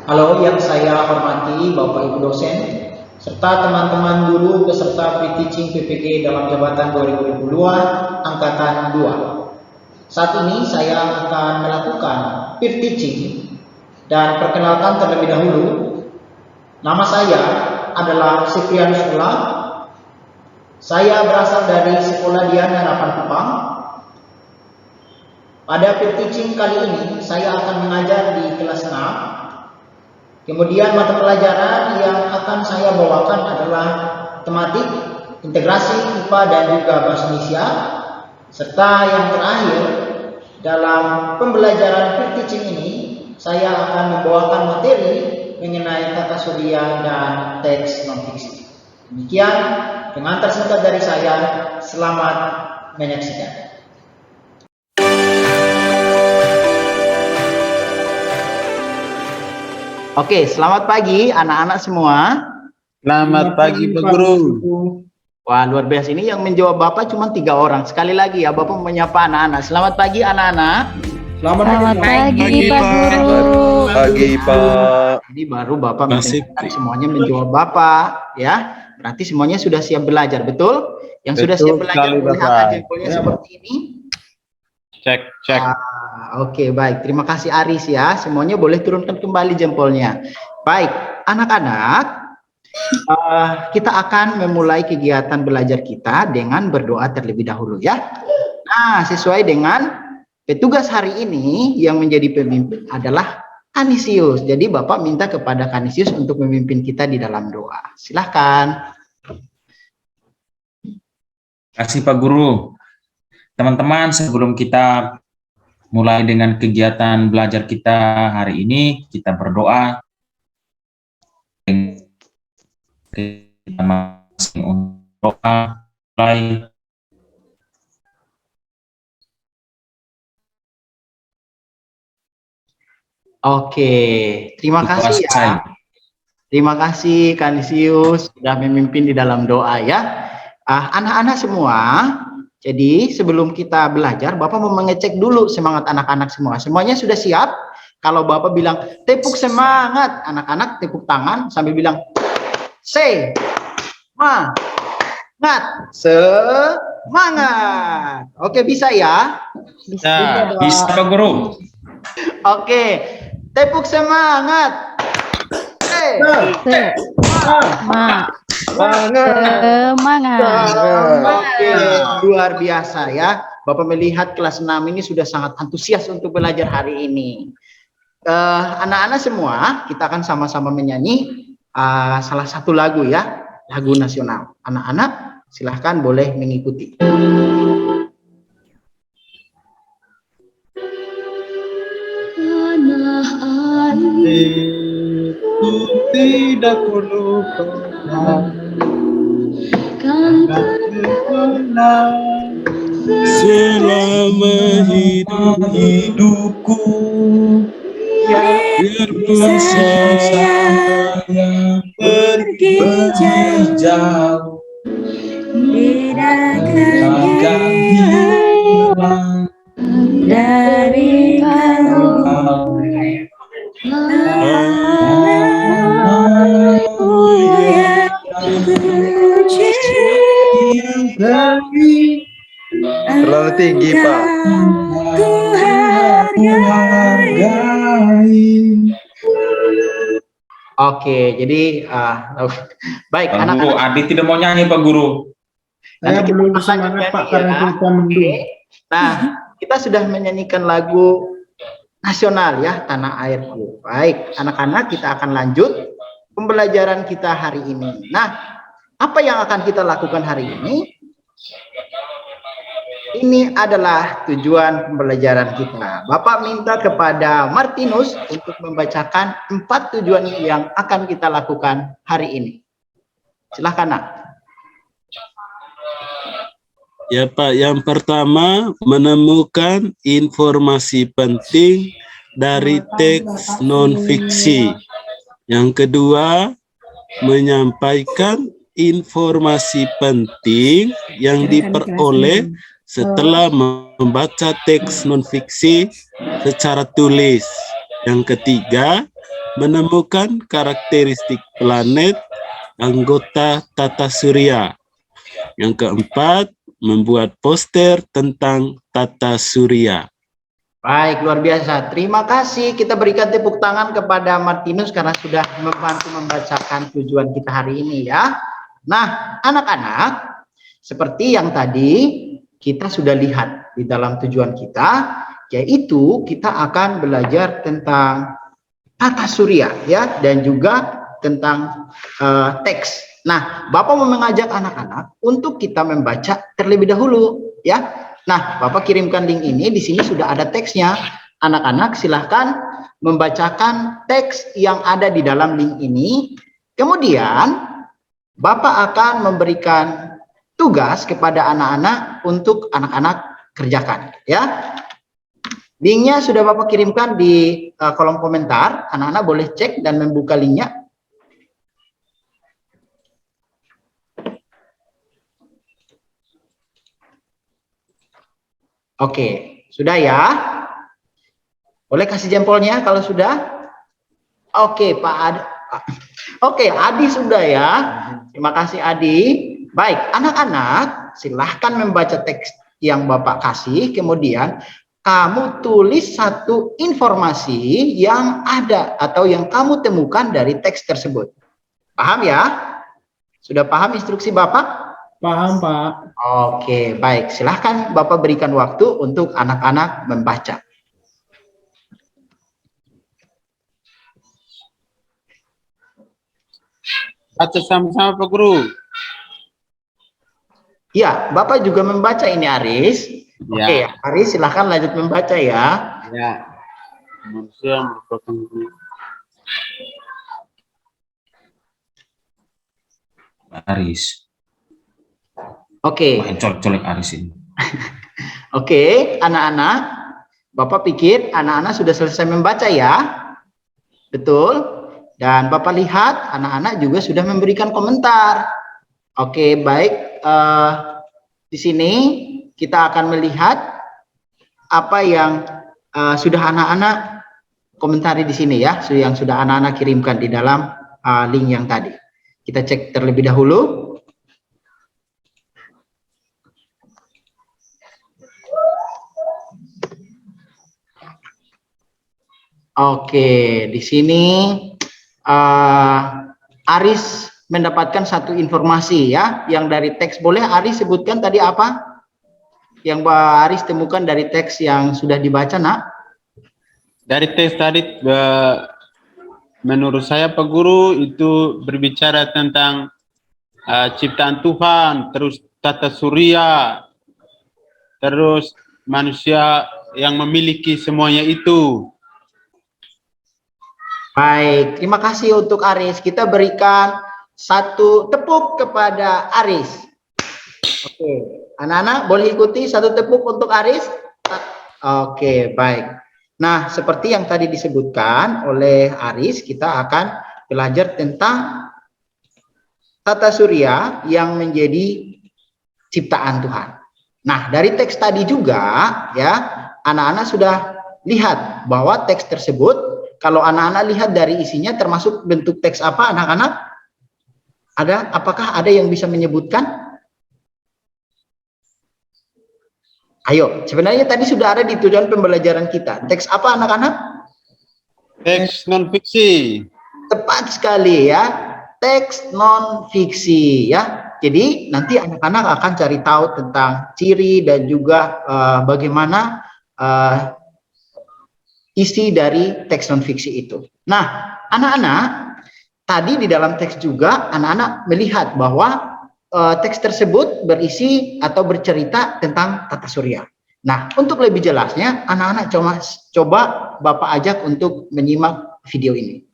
Halo, yang saya hormati Bapak Ibu dosen, serta teman-teman guru beserta pre-teaching PPG dalam jabatan 2022 Angkatan 2. Saat ini saya akan melakukan peer teaching dan perkenalkan terlebih dahulu. Nama saya adalah Sifrianus Ula. Saya berasal dari Sekolah Dian Harapan Kupang. Pada peer teaching kali ini saya akan mengajar di kelas 6. Kemudian mata pelajaran yang akan saya bawakan adalah matematik, integrasi, IPA dan juga bahasa Indonesia. Serta yang terakhir, dalam pembelajaran peer teaching ini, saya akan membawakan materi mengenai tata surya dan teks non-fiksi. Demikian, dengan tersingkat dari saya, selamat menyaksikan. Oke, selamat pagi anak-anak semua. Selamat pagi Pak Guru. Wah, luar biasa. Ini yang menjawab Bapak cuma 3 orang. Sekali lagi ya, Bapak menyapa anak-anak. Selamat pagi anak-anak. Selamat pagi Pak Guru. Pagi Pak. Ini baru Bapak mendengarkan semuanya menjawab Bapak, ya. Berarti semuanya sudah siap belajar, betul? Yang sudah siap belajar lihat jempolnya seperti ini. Cek. Oke, baik. Terima kasih Aris ya. Semuanya boleh turunkan kembali jempolnya. Baik, anak-anak, kita akan memulai kegiatan belajar kita dengan berdoa terlebih dahulu ya. Nah, sesuai dengan petugas hari ini yang menjadi pemimpin adalah Kanisius. Jadi Bapak minta kepada Kanisius untuk memimpin kita di dalam doa. Silahkan. Terima kasih Pak Guru. Teman-teman, sebelum kita mulai dengan kegiatan belajar kita hari ini, kita berdoa. Kita masing untuk doa. Mulai. Oke, terima kasih ya. Terima kasih Kanisius sudah memimpin di dalam doa ya. Anak-anak semua, jadi sebelum kita belajar, Bapak mau mengecek dulu semangat anak-anak semua. Semuanya sudah siap? Kalau Bapak bilang, tepuk semangat, anak-anak tepuk tangan sambil bilang, semangat, semangat. Oke, bisa ya? Bisa Pak Guru. Oke, tepuk semangat. Semangat. Oke, luar biasa ya. Bapak melihat kelas 6 ini sudah sangat antusias untuk belajar hari ini. Anak-anak semua, kita akan sama-sama menyanyi salah satu lagu ya, lagu nasional. Anak-anak silahkan boleh mengikuti. Ku tidak lupakan selama hidupku, biarpun saya pergi jauh, takkan hilang dari kau. Terlalu tinggi Pak. Oke, jadi baik Pak Guru, anak-anak. Adi tidak mau nyanyi Pak Guru. Saya belum semangat Pak karena kita mendung. Nah, kita sudah menyanyikan lagu nasional ya, Tanah Airku. Baik, anak-anak, kita akan lanjut pembelajaran kita hari ini. Nah, apa yang akan kita lakukan hari ini? Ini adalah tujuan pembelajaran kita. Bapak minta kepada Martinus untuk membacakan 4 tujuan yang akan kita lakukan hari ini. Silahkan, Nak. Ya Pak, yang pertama menemukan informasi penting dari teks non-fiksi. Yang kedua, menyampaikan informasi penting yang diperoleh setelah membaca teks non-fiksi secara tulis. Yang ketiga, menemukan karakteristik planet anggota tata surya. Yang keempat, membuat poster tentang tata surya. Baik, luar biasa. Terima kasih. Kita berikan tepuk tangan kepada Martinus karena sudah membantu membacakan tujuan kita hari ini ya. Nah, anak-anak, seperti yang tadi kita sudah lihat di dalam tujuan kita, yaitu kita akan belajar tentang tata surya ya, dan juga tentang teks. Nah, Bapak mau mengajak anak-anak untuk kita membaca terlebih dahulu ya. Nah, Bapak kirimkan link ini, di sini sudah ada teksnya. Anak-anak silahkan membacakan teks yang ada di dalam link ini. Kemudian, Bapak akan memberikan tugas kepada anak-anak untuk anak-anak kerjakan. Ya, linknya sudah Bapak kirimkan di kolom komentar. Anak-anak boleh cek dan membuka linknya. Oke, sudah ya? Boleh kasih jempolnya kalau sudah? Oke, Pak Adi. Oke, Adi sudah ya. Terima kasih Adi. Baik, anak-anak silahkan membaca teks yang Bapak kasih. Kemudian kamu tulis satu informasi yang ada atau yang kamu temukan dari teks tersebut. Paham ya? Sudah paham instruksi Bapak? Paham, Pak. Oke, baik. Silahkan Bapak berikan waktu untuk anak-anak membaca. Baca sama-sama Pak Guru. Ya, Bapak juga membaca ini Aris. Ya. Oke, Aris silahkan lanjut membaca ya. Ya. Manusia merupakan Aris. Oke. Wah, colek-colek Aris ini. Oke, anak-anak. Bapak pikir anak-anak sudah selesai membaca ya? Betul? Dan Bapak lihat anak-anak juga sudah memberikan komentar. Oke, baik. Di sini kita akan melihat apa yang sudah anak-anak komentari di sini ya, yang sudah anak-anak kirimkan di dalam link yang tadi. Kita cek terlebih dahulu. Oke, di sini Aris mendapatkan satu informasi ya, yang dari teks. Boleh Aris sebutkan tadi apa yang Mbak Aris temukan dari teks yang sudah dibaca, Nak? dari teks tadi, menurut saya Pak Guru itu berbicara tentang ciptaan Tuhan, terus tata surya, terus manusia yang memiliki semuanya itu. Baik, terima kasih untuk Aris. Kita berikan satu tepuk kepada Aris. Oke, anak-anak boleh ikuti satu tepuk untuk Aris. Oke, baik. Nah, seperti yang tadi disebutkan oleh Aris, kita akan belajar tentang tata surya yang menjadi ciptaan Tuhan. Nah, dari teks tadi juga ya, anak-anak sudah lihat bahwa teks tersebut, kalau anak-anak lihat dari isinya termasuk bentuk teks apa, anak-anak? Apakah ada yang bisa menyebutkan? Ayo, sebenarnya tadi sudah ada di tujuan pembelajaran kita. Teks apa anak-anak? Teks non-fiksi. Tepat sekali ya, teks non-fiksi ya. Jadi nanti anak-anak akan cari tahu tentang ciri dan juga bagaimana isi dari teks non-fiksi itu. Nah, anak-anak, tadi di dalam teks juga anak-anak melihat bahwa teks tersebut berisi atau bercerita tentang tata surya. Nah, untuk lebih jelasnya, anak-anak coba Bapak ajak untuk menyimak video ini.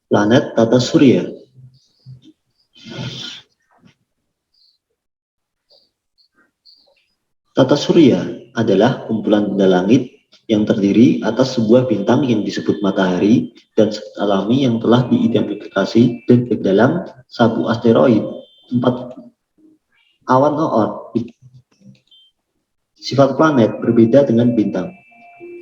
Planet tata surya. Tata surya adalah kumpulan benda langit yang terdiri atas sebuah bintang yang disebut matahari dan zat alami yang telah diidentifikasi dan ke dalam sabu asteroid 4 awan Oort. Sifat planet berbeda dengan bintang.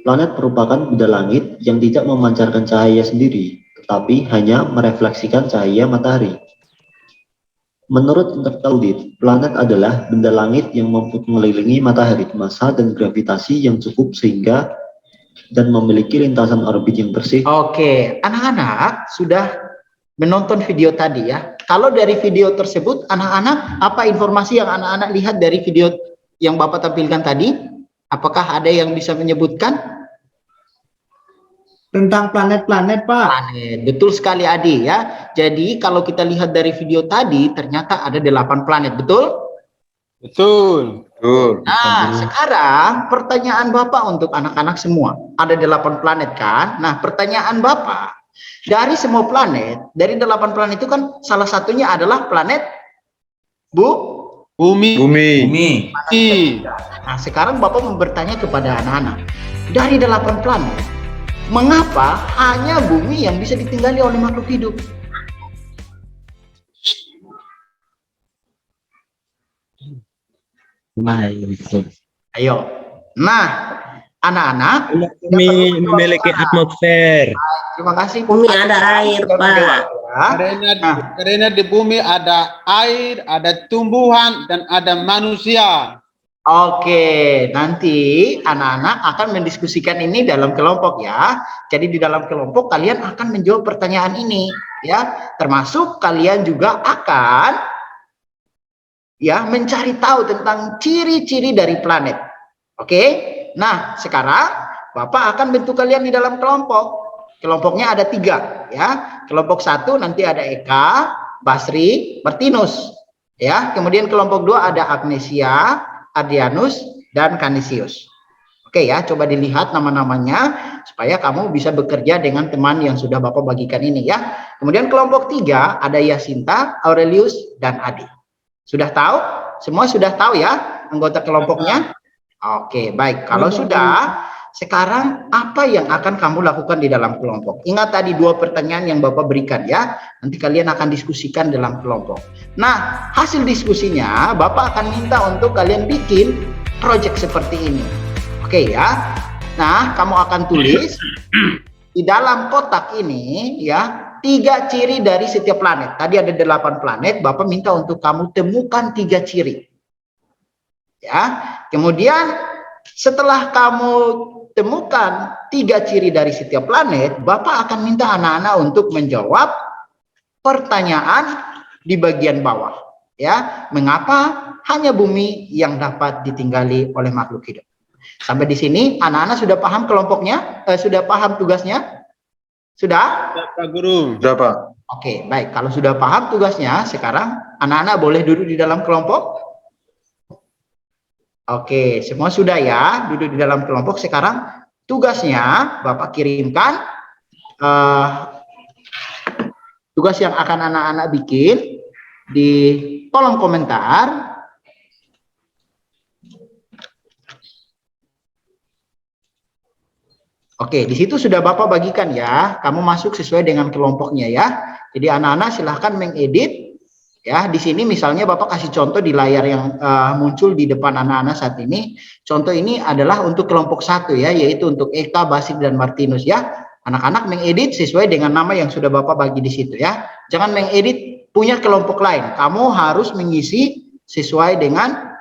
Planet merupakan benda langit yang tidak memancarkan cahaya sendiri, tetapi hanya merefleksikan cahaya matahari. Menurut interval audit, planet adalah benda langit yang mampu mengelilingi matahari massa dan gravitasi yang cukup sehingga dan memiliki lintasan orbit yang bersih. Oke, anak-anak sudah menonton video tadi ya. Kalau dari video tersebut, anak-anak, apa informasi yang anak-anak lihat dari video yang Bapak tampilkan tadi? Apakah ada yang bisa menyebutkan? Tentang planet-planet, Pak. Planet, betul sekali Adi ya. Jadi kalau kita lihat dari video tadi, ternyata ada 8 planet, betul? Betul. Betul. Nah, sekarang pertanyaan Bapak untuk anak-anak semua. Ada 8 planet kan? Nah, pertanyaan Bapak, dari semua planet, dari 8 planet itu kan salah satunya adalah planet Bumi. Bumi. Nah, sekarang Bapak mau bertanya kepada anak-anak. Dari 8 planet, mengapa hanya bumi yang bisa ditinggali oleh makhluk hidup? Ayo. Nah, anak-anak, Bumi memiliki atmosfer. terima kasih. Bumi ada air, Pak. Karena di bumi ada air, ada tumbuhan, dan ada manusia. Oke, nanti anak-anak akan mendiskusikan ini dalam kelompok ya. Jadi di dalam kelompok kalian akan menjawab pertanyaan ini ya. Termasuk kalian juga akan ya mencari tahu tentang ciri-ciri dari planet. Oke. Nah, sekarang Bapak akan bentuk kalian di dalam kelompok. Kelompoknya ada 3 ya. Kelompok 1 nanti ada Eka, Basri, Martinus ya. Kemudian kelompok 2 ada Agnesia, Adrianus, dan Canisius. Oke ya, coba dilihat nama-namanya supaya kamu bisa bekerja dengan teman yang sudah Bapak bagikan ini ya. Kemudian kelompok 3 ada Yasinta, Aurelius, dan Adi. Sudah tahu? Semua sudah tahu ya anggota kelompoknya? Oke, baik. Kalau sudah, sekarang apa yang akan kamu lakukan di dalam kelompok? Ingat tadi 2 pertanyaan yang Bapak berikan ya. Nanti kalian akan diskusikan dalam kelompok. Nah, hasil diskusinya Bapak akan minta untuk kalian bikin project seperti ini. Oke ya. Nah, kamu akan tulis di dalam kotak ini ya 3 ciri dari setiap planet. Tadi ada 8 planet, Bapak minta untuk kamu temukan 3 ciri. Ya. Kemudian setelah kamu temukan 3 ciri dari setiap planet, Bapak akan minta anak-anak untuk menjawab pertanyaan di bagian bawah. Ya, mengapa hanya bumi yang dapat ditinggali oleh makhluk hidup? Sampai di sini anak-anak sudah paham kelompoknya? Sudah paham tugasnya? Sudah? Pak Guru. Sudah, Pak. Oke, baik. Kalau sudah paham tugasnya, sekarang anak-anak boleh duduk di dalam kelompok? Oke, semua sudah ya, duduk di dalam kelompok. Sekarang tugasnya Bapak kirimkan tugas yang akan anak-anak bikin di kolom komentar. Oke, di situ sudah Bapak bagikan ya. Kamu masuk sesuai dengan kelompoknya ya. Jadi anak-anak silahkan mengedit. Ya, di sini misalnya Bapak kasih contoh di layar yang muncul di depan anak-anak saat ini. Contoh ini adalah untuk kelompok 1 ya, yaitu untuk Eka, Basri, dan Martinus ya. Anak-anak mengedit sesuai dengan nama yang sudah Bapak bagi di situ ya. Jangan mengedit punya kelompok lain. Kamu harus mengisi sesuai dengan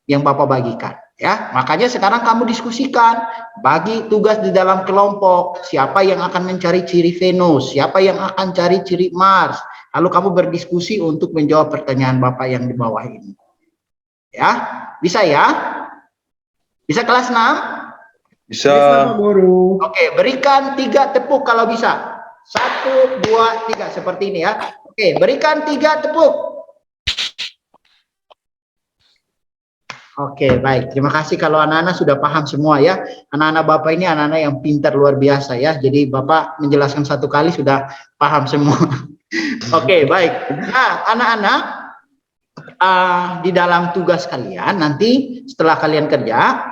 yang Bapak bagikan ya. Makanya sekarang kamu diskusikan, bagi tugas di dalam kelompok. Siapa yang akan mencari ciri Venus, siapa yang akan cari ciri Mars. Lalu kamu berdiskusi untuk menjawab pertanyaan Bapak yang di bawah ini. Ya, bisa ya? Bisa kelas 6? Bisa. Pak Guru. Oke, berikan 3 tepuk kalau bisa. 1, 2, 3 seperti ini ya. Oke, berikan 3 tepuk. Oke, baik. Terima kasih kalau anak-anak sudah paham semua ya. Anak-anak Bapak ini anak-anak yang pintar luar biasa ya. Jadi Bapak menjelaskan 1 kali sudah paham semua. Oke, baik. Nah, anak-anak di dalam tugas kalian nanti setelah kalian kerja,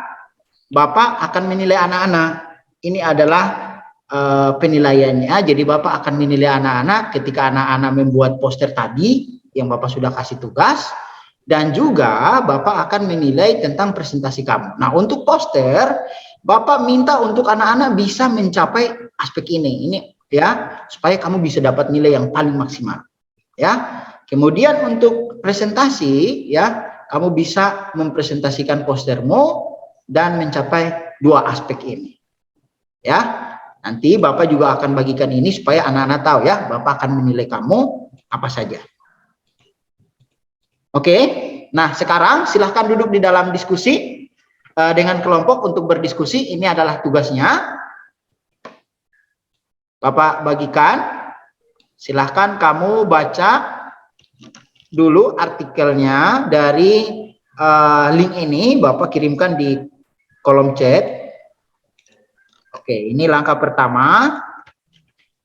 Bapak akan menilai anak-anak. Ini adalah penilaiannya. Jadi Bapak akan menilai anak-anak ketika anak-anak membuat poster tadi yang Bapak sudah kasih tugas. Dan juga Bapak akan menilai tentang presentasi kamu. Nah, untuk poster Bapak minta untuk anak-anak bisa mencapai aspek ini ya, supaya kamu bisa dapat nilai yang paling maksimal. Ya. Kemudian untuk presentasi ya, kamu bisa mempresentasikan postermu dan mencapai 2 aspek ini. Ya. Nanti Bapak juga akan bagikan ini supaya anak-anak tahu ya, Bapak akan menilai kamu apa saja. Oke. Nah, sekarang silahkan duduk di dalam diskusi dengan kelompok untuk berdiskusi. Ini adalah tugasnya. Bapak bagikan. Silahkan kamu baca dulu artikelnya dari link ini. Bapak kirimkan di kolom chat. Oke, ini langkah pertama.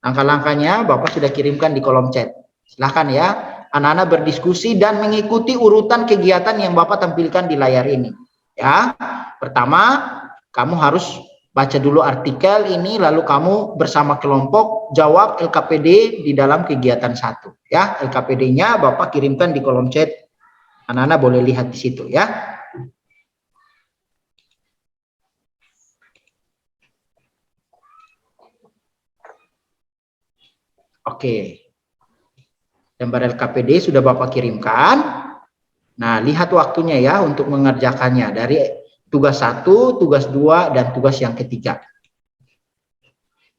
Langkah-langkahnya Bapak sudah kirimkan di kolom chat. Silahkan ya, anak-anak berdiskusi dan mengikuti urutan kegiatan yang Bapak tampilkan di layar ini. Ya, pertama kamu harus baca dulu artikel ini, lalu kamu bersama kelompok jawab LKPD di dalam kegiatan 1. Ya, LKPD-nya Bapak kirimkan di kolom chat. Anak-anak boleh lihat di situ ya. Oke. Gambar LKPD sudah Bapak kirimkan. Nah, lihat waktunya ya untuk mengerjakannya dari tugas 1, tugas 2, dan tugas yang ketiga.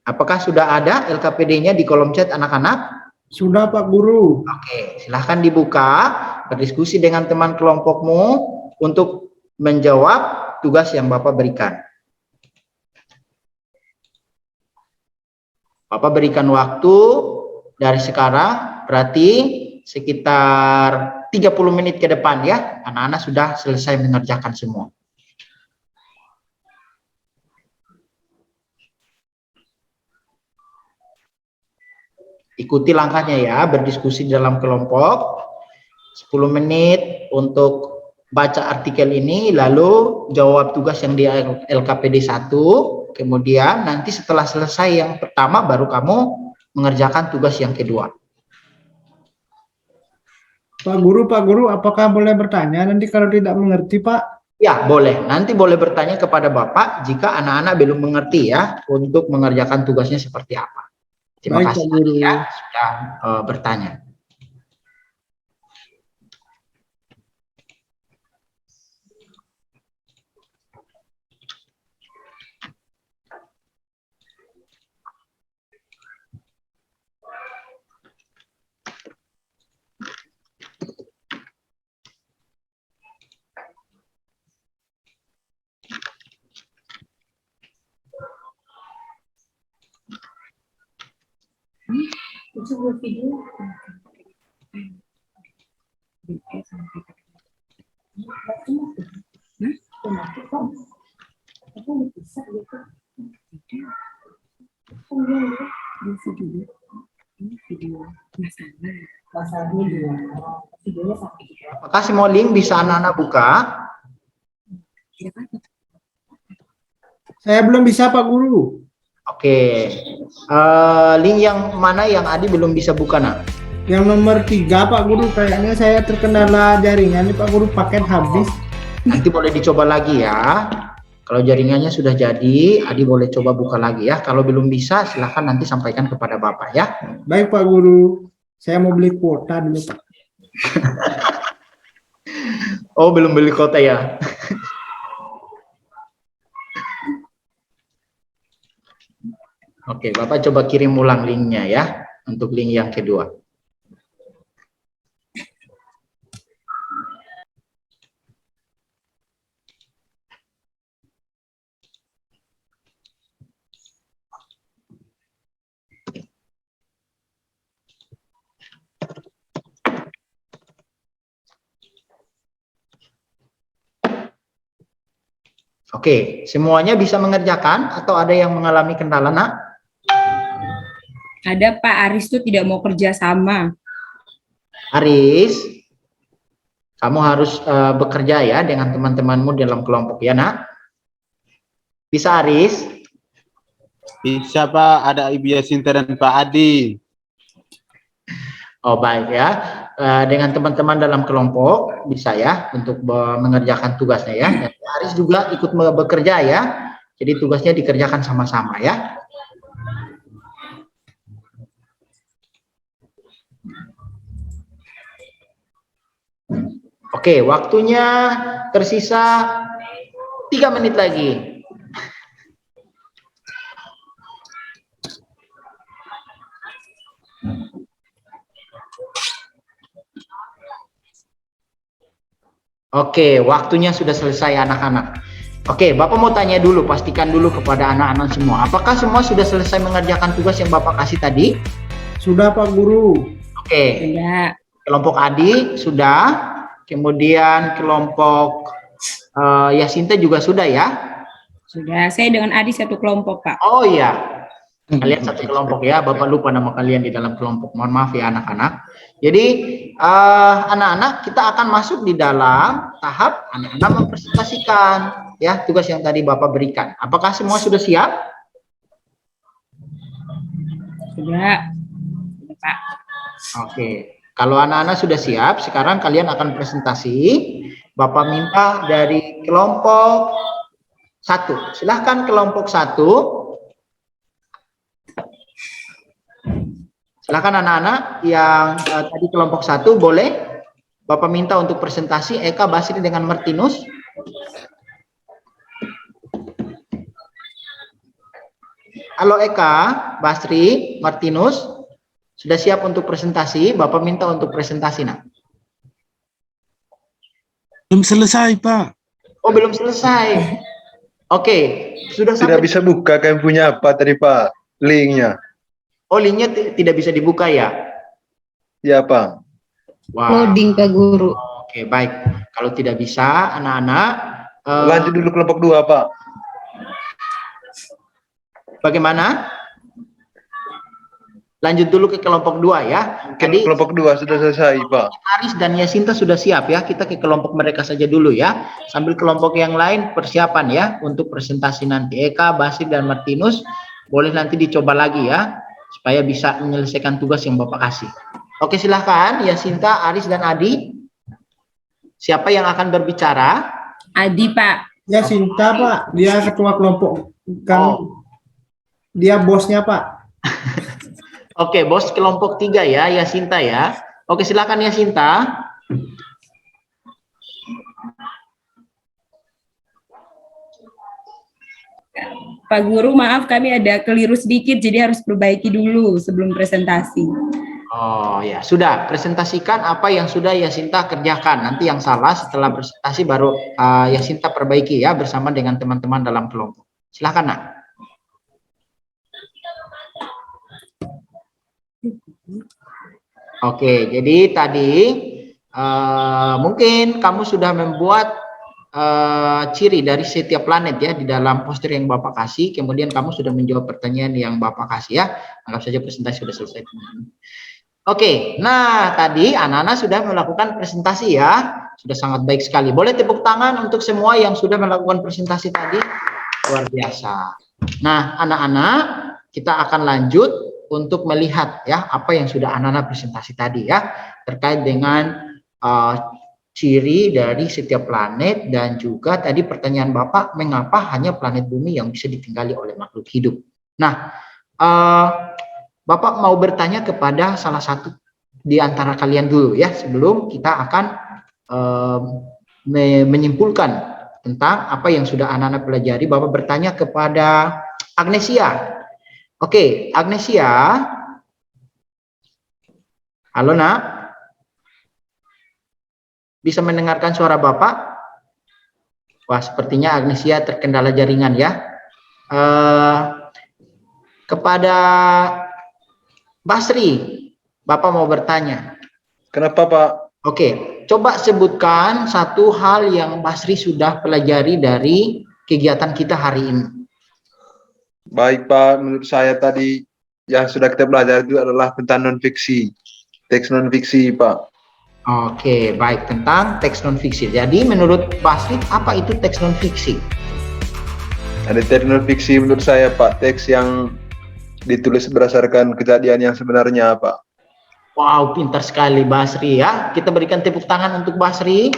Apakah sudah ada LKPD-nya di kolom chat anak-anak? Sudah Pak Guru. Oke, silahkan dibuka, berdiskusi dengan teman kelompokmu untuk menjawab tugas yang Bapak berikan. Bapak berikan waktu dari sekarang, berarti sekitar 30 menit ke depan ya, anak-anak sudah selesai mengerjakan semua. Ikuti langkahnya ya, berdiskusi dalam kelompok, 10 menit untuk baca artikel ini, lalu jawab tugas yang di LKPD 1, kemudian nanti setelah selesai yang pertama, baru kamu mengerjakan tugas yang kedua. Pak Guru, apakah boleh bertanya nanti kalau tidak mengerti, Pak? Ya, boleh. Nanti boleh bertanya kepada Bapak jika anak-anak belum mengerti ya, untuk mengerjakan tugasnya seperti apa. Terima Baik, kasih Pak Guru. ya, sudah bertanya. Apakah semua link bisa anak-anak buka? Saya belum bisa, Pak Guru. Oke. Link yang mana yang Adi belum bisa buka, nak? Yang nomor 3, Pak Guru, kayaknya saya terkendala jaringan nih, Pak Guru, paket habis. Nanti boleh dicoba lagi ya. Kalau jaringannya sudah jadi, Adi boleh coba buka lagi ya. Kalau belum bisa, silahkan nanti sampaikan kepada Bapak ya. Baik, Pak Guru. Saya mau beli kuota dulu, Pak. Oh, belum beli kuota ya? Oke, Bapak coba kirim ulang linknya ya, untuk link yang kedua. Oke, semuanya bisa mengerjakan atau ada yang mengalami kendala, nak? Ada Pak, Aris tuh tidak mau kerja sama. Aris, kamu harus bekerja ya dengan teman-temanmu dalam kelompok ya, nak? Bisa, Aris? Bisa Pak, ada Ibu Yasinta dan Pak Adi. Oh, baik ya. Dengan teman-teman dalam kelompok bisa ya untuk mengerjakan tugasnya ya. Dan Aris juga ikut bekerja ya. Jadi tugasnya dikerjakan sama-sama ya. Oke, waktunya tersisa 3 menit lagi. Oke, waktunya sudah selesai anak-anak. Oke, Bapak mau tanya dulu, pastikan dulu kepada anak-anak semua. Apakah semua sudah selesai mengerjakan tugas yang Bapak kasih tadi? Sudah Pak Guru. Oke. Sudah. Kelompok Adi sudah. Kemudian kelompok Yasinta juga sudah ya? Sudah. Saya dengan Adi satu kelompok, Pak. Oh iya. Kalian satu kelompok ya, Bapak lupa nama kalian di dalam kelompok. Mohon maaf ya anak-anak. Jadi anak-anak kita akan masuk di dalam tahap anak-anak mempresentasikan ya tugas yang tadi Bapak berikan. Apakah semua sudah siap? Sudah. Sudah, Pak. Oke. Kalau anak-anak sudah siap, sekarang kalian akan presentasi. Bapak minta dari kelompok 1. Silahkan kelompok 1. Silahkan anak-anak yang tadi kelompok 1 boleh Bapak minta untuk presentasi Eka, Basri dengan Martinus. Halo Eka, Basri, Martinus, sudah siap untuk presentasi? Bapak minta untuk presentasi nak. Belum selesai, Pak. Oh belum selesai. Oke, sudah Tidak sampai. bisa buka, kalian punya apa tadi, Pak? Linknya. Oh linknya tidak bisa dibuka ya? Ya, Pak. Wow. Loading Pak Guru. Oke baik. Kalau tidak bisa anak-anak. Lanjut dulu kelompok 2, Pak. Bagaimana? Lanjut dulu ke kelompok 2 ya. Tadi Kelompok 2 sudah selesai, Pak. Aris dan Yasinta sudah siap ya. Kita ke kelompok mereka saja dulu ya. Sambil kelompok yang lain persiapan ya untuk presentasi nanti. Eka, Basri dan Martinus boleh nanti dicoba lagi ya supaya bisa menyelesaikan tugas yang Bapak kasih. Oke, silahkan Yasinta, Aris dan Adi. Siapa yang akan berbicara? Adi, Pak. Yasinta Pak, dia ketua kelompok kan. Dia bosnya Pak. Oke, bos kelompok 3 ya, Yasinta ya. Oke, silakan Yasinta. Pak Guru, maaf kami ada keliru sedikit, jadi harus perbaiki dulu sebelum presentasi. Oh ya, sudah. Presentasikan apa yang sudah Yasinta kerjakan. Nanti yang salah setelah presentasi baru Yasinta perbaiki ya bersama dengan teman-teman dalam kelompok. Silakan nak. Oke, jadi tadi mungkin kamu sudah membuat ciri dari setiap planet ya di dalam poster yang Bapak kasih. Kemudian kamu sudah menjawab pertanyaan yang Bapak kasih ya. Anggap saja presentasi sudah selesai. Oke, nah tadi anak-anak sudah melakukan presentasi ya. Sudah sangat baik sekali. Boleh tepuk tangan untuk semua yang sudah melakukan presentasi tadi. Luar biasa. Nah, anak-anak kita akan lanjut untuk melihat ya apa yang sudah anak-anak presentasi tadi ya terkait dengan ciri dari setiap planet dan juga tadi pertanyaan Bapak mengapa hanya planet bumi yang bisa ditinggali oleh makhluk hidup. Nah, Bapak mau bertanya kepada salah satu di antara kalian dulu ya sebelum kita akan menyimpulkan tentang apa yang sudah anak-anak pelajari. Bapak bertanya kepada Agnesia. Oke, Agnesia. Halo nak. Bisa mendengarkan suara Bapak? Wah, sepertinya Agnesia terkendala jaringan ya. Kepada Basri, Bapak mau bertanya. Kenapa, Pak? Oke, coba sebutkan satu hal yang Basri sudah pelajari dari kegiatan kita hari ini. Baik, Pak. Menurut saya tadi yang sudah kita belajar itu adalah tentang non-fiksi. Teks non-fiksi, Pak. Oke, baik, tentang teks non-fiksi. Jadi menurut Basri, apa itu teks non-fiksi? Ada teks non-fiksi menurut saya, Pak. Teks yang ditulis berdasarkan kejadian yang sebenarnya, Pak. Wow, pintar sekali Basri ya. Kita berikan tepuk tangan untuk Basri.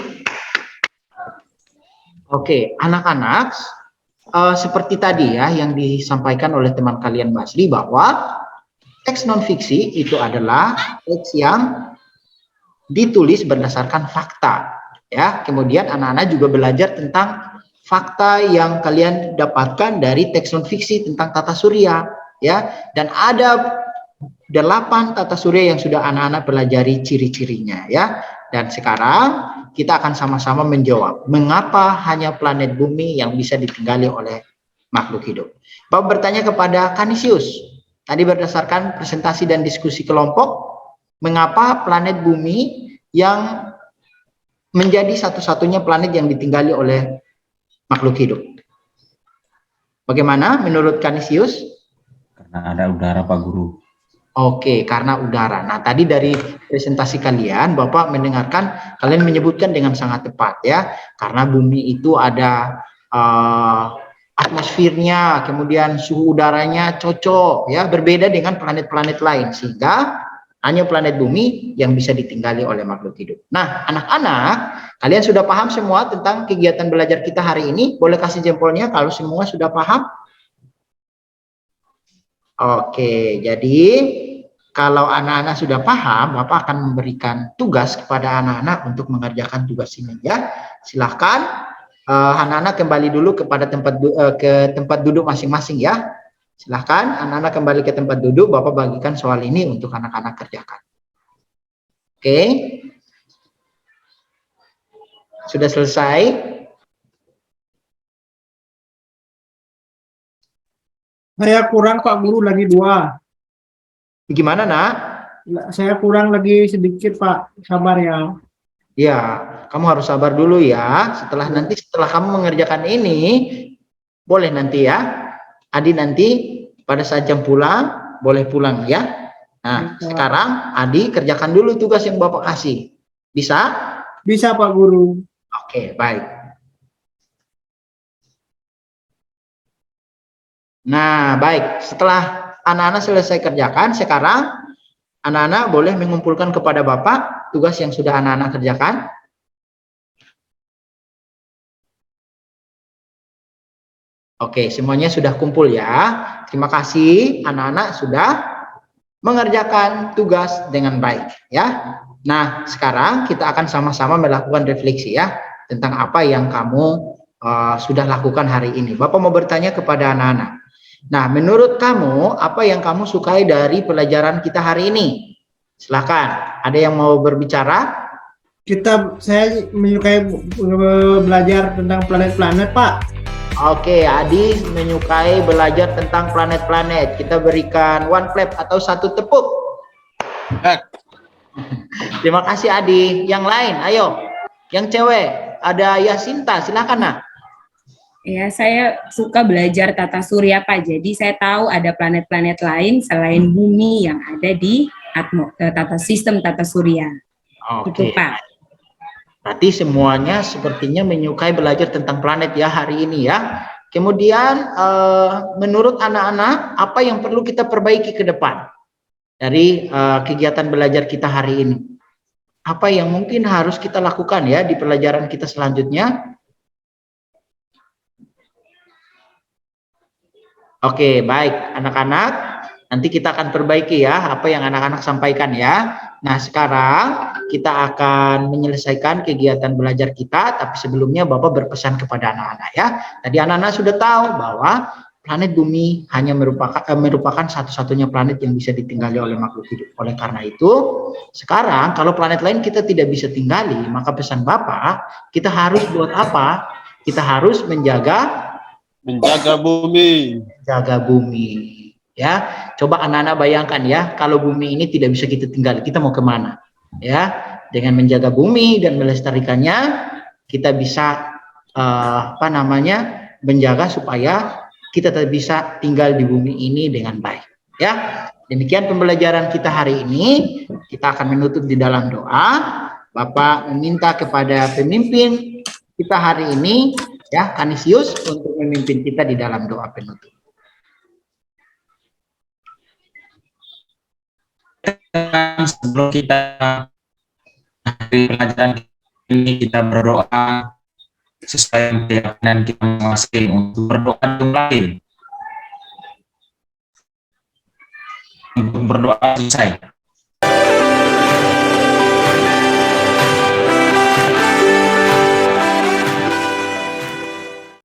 Oke, anak-anak, seperti tadi ya yang disampaikan oleh teman kalian Basri, bahwa teks non fiksi itu adalah teks yang ditulis berdasarkan fakta ya. Kemudian anak-anak juga belajar tentang fakta yang kalian dapatkan dari teks non fiksi tentang tata surya ya, dan ada 8 tata surya yang sudah anak-anak pelajari ciri-cirinya ya. Dan sekarang kita akan sama-sama menjawab mengapa hanya planet bumi yang bisa ditinggali oleh makhluk hidup. Bapak bertanya kepada Kanisius tadi berdasarkan presentasi dan diskusi kelompok, mengapa planet bumi yang menjadi satu-satunya planet yang ditinggali oleh makhluk hidup. Bagaimana menurut Kanisius? Karena ada udara, Pak Guru. Oke, karena udara. Nah, tadi dari presentasi kalian, Bapak mendengarkan kalian menyebutkan dengan sangat tepat ya. Karena bumi itu ada atmosfernya, kemudian suhu udaranya cocok ya, berbeda dengan planet-planet lain, sehingga hanya planet bumi yang bisa ditinggali oleh makhluk hidup. Nah, anak-anak, kalian sudah paham semua tentang kegiatan belajar kita hari ini? Boleh kasih jempolnya kalau semua sudah paham? Oke, jadi kalau anak-anak sudah paham, Bapak akan memberikan tugas kepada anak-anak untuk mengerjakan tugas ini ya. Silahkan anak-anak kembali dulu kepada tempat duduk masing-masing ya. Silahkan anak-anak kembali ke tempat duduk, Bapak bagikan soal ini untuk anak-anak kerjakan. Oke. Sudah selesai? Saya kurang Pak Guru, lagi 2. Gimana nak? Saya kurang lagi sedikit Pak, sabar ya. Ya, kamu harus sabar dulu ya. Setelah kamu mengerjakan ini, boleh nanti ya. Adi nanti pada saat jam pulang, boleh pulang ya. Nah, sekarang Adi kerjakan dulu tugas yang Bapak kasih. Bisa? Bisa Pak Guru. Oke, baik. Nah, baik. Setelah anak-anak selesai kerjakan, sekarang anak-anak boleh mengumpulkan kepada Bapak tugas yang sudah anak-anak kerjakan. Oke, semuanya sudah kumpul ya. Terima kasih anak-anak sudah mengerjakan tugas dengan baik ya. Nah, sekarang kita akan sama-sama melakukan refleksi ya tentang apa yang kamu sudah lakukan hari ini. Bapak mau bertanya kepada anak-anak. Nah, menurut kamu apa yang kamu sukai dari pelajaran kita hari ini? Silakan. Ada yang mau berbicara? Saya menyukai belajar tentang planet-planet Pak. Oke, Adi menyukai belajar tentang planet-planet. Kita berikan one clap atau satu tepuk. Terima kasih Adi. Yang lain, ayo. Yang cewek, ada Yasinta, silakan nak. Ya, saya suka belajar tata surya Pak. Jadi saya tahu ada planet-planet lain selain bumi yang ada di sistem tata surya. Itu Pak. Berarti semuanya sepertinya menyukai belajar tentang planet ya hari ini ya. Kemudian menurut anak-anak apa yang perlu kita perbaiki ke depan dari kegiatan belajar kita hari ini? Apa yang mungkin harus kita lakukan ya di pelajaran kita selanjutnya? Oke, baik anak-anak, nanti kita akan perbaiki ya apa yang anak-anak sampaikan ya. Nah, sekarang kita akan menyelesaikan kegiatan belajar kita, tapi sebelumnya Bapak berpesan kepada anak-anak ya. Tadi anak-anak sudah tahu bahwa planet bumi hanya merupakan satu-satunya planet yang bisa ditinggali oleh makhluk hidup. Oleh karena itu, sekarang kalau planet lain kita tidak bisa tinggali, maka pesan Bapak, kita harus buat apa? Kita harus menjaga bumi. Jaga bumi. Ya, coba anak-anak bayangkan ya, kalau bumi ini tidak bisa kita tinggal, kita mau kemana? Ya, dengan menjaga bumi dan melestarikannya, kita bisa menjaga supaya kita tetap bisa tinggal di bumi ini dengan baik. Ya, demikian pembelajaran kita hari ini. Kita akan menutup di dalam doa. Bapak meminta kepada pemimpin kita hari ini, ya, Kanisius, untuk memimpin kita di dalam doa penutup. Sebelum kita dari pelajaran ini kita berdoa, sesuai keyakinan kita masing-masing untuk berdoa dimulai. Untuk berdoa selesai.